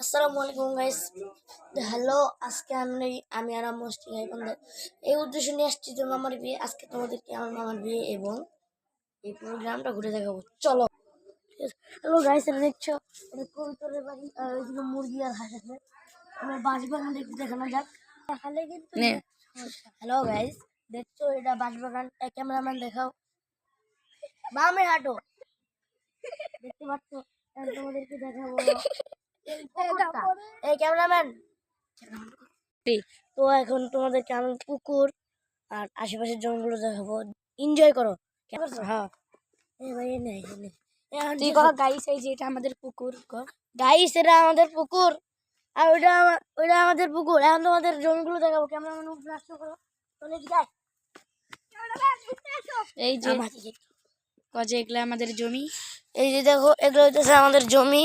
আসসালামু আলাইকুম guys. Hello, আজকে আমি আর মস্তি ভাই বন্ধু এই উদ্দেশ্য নিয়ে আসছি যে মামার বিয়ে। আজকে তোমাদেরকে আমার মামার বিয়ে এবং এই প্রোগ্রামটা ঘুরে দেখাবো। চলো। হ্যালো গাইস, এটা দেখছো, এটা কবুতরের বাড়ি আর ওইদিকে মুরগি আর হাঁস আছে। আমার বাঁশবাগান দেখতে দেখানো যাক। দেখালে কিন্তু হ্যালো গাইস, দেখছো এটা বাঁশবাগান। ক্যামেরাম্যান দেখাও, বামে হাঁটো। দেখতে পাচ্ছ? এখন তোমাদেরকে দেখাবো এই ক্যামেরাম্যান। তো এখন তোমাদেরকে আমি পুকুর আর আশেপাশের জঙ্গল দেখাবো। এনজয় করো। হ্যাঁ ভাই তুই কহ গাইস, এই যে এটা আমাদের পুকুর। গাইস, এটা আমাদের পুকুর আর ওইটা আমাদের পুকুর। এখন তোমাদের জমিগুলো দেখাবো। ক্যামেরাম্যান উপরে আসতে করো। এই যে এগুলো আমাদের জমি। এই যে দেখো, এগুলো হইতেছে আমাদের জমি।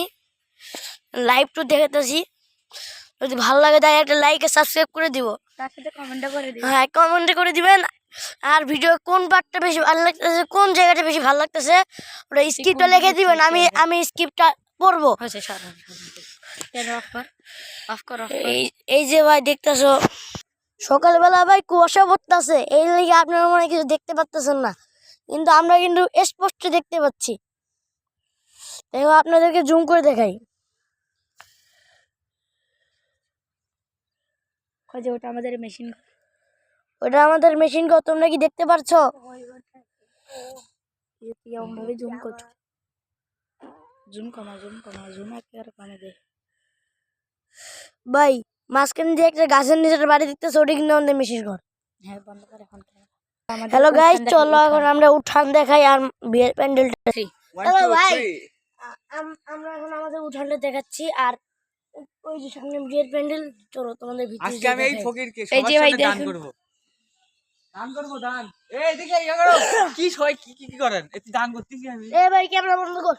লাইভ টু দেখাতেছি। যদি ভালো লাগে তাই একটা লাইক আর সাবস্ক্রাইব করে দিব, তার সাথে কমেন্ট করে দিবেন। হ্যাঁ, কমেন্ট করে দিবেন। আর ভিডিও কোন পার্টটা বেশি ভালো লাগতেছে, কোন জায়গাটা বেশি ভালো লাগতেছে, ওটা স্ক্রিপ্টটা লিখে দিবেন। আমি স্ক্রিপ্টটা পড়বো। এই যে ভাই দেখতেছো, সকালবেলা ভাই কুয়াশা পড়তেছে, এই লিগে আপনারা মনে কিছু দেখতে পাচ্তেছেন না, কিন্তু আমরা কিন্তু স্পষ্ট দেখতে পাচ্ছি। দেখো, আপনাদেরকে জুম করে দেখাই। ওটা আমাদের মেশিন, ওটা আমাদের মেশিন ঘর। তোমরা কি দেখতে পারছো? জুম করছো, জুম কমা একেবারে কমে দে ভাই। মাঝখানে যে একটা গাছের নিচে বাড়ি দেখতেছো, ওটা কিন্তু আমাদের মেশিন ঘর। হ্যাঁ, বন্ধ করে এখন। হ্যালো গাইস, চলো এখন আমরা উঠান দেখাই আর বিয়ের প্যান্ডেলটা। হ্যালো ভাই, আমরা এখন আমাদের উঠানটা দেখাচ্ছি আর ওই যে সামনে বিয়ের প্যান্ডেল। চলো তোমাদের ভিতরে আজকে আমি এই ফকিরকে সবার সামনে দান করব। দান, এই দিকে ইয়া করো। কি করেন? এত দান করতেছি আমি। ভাই ক্যামেরা বন্ধ কর।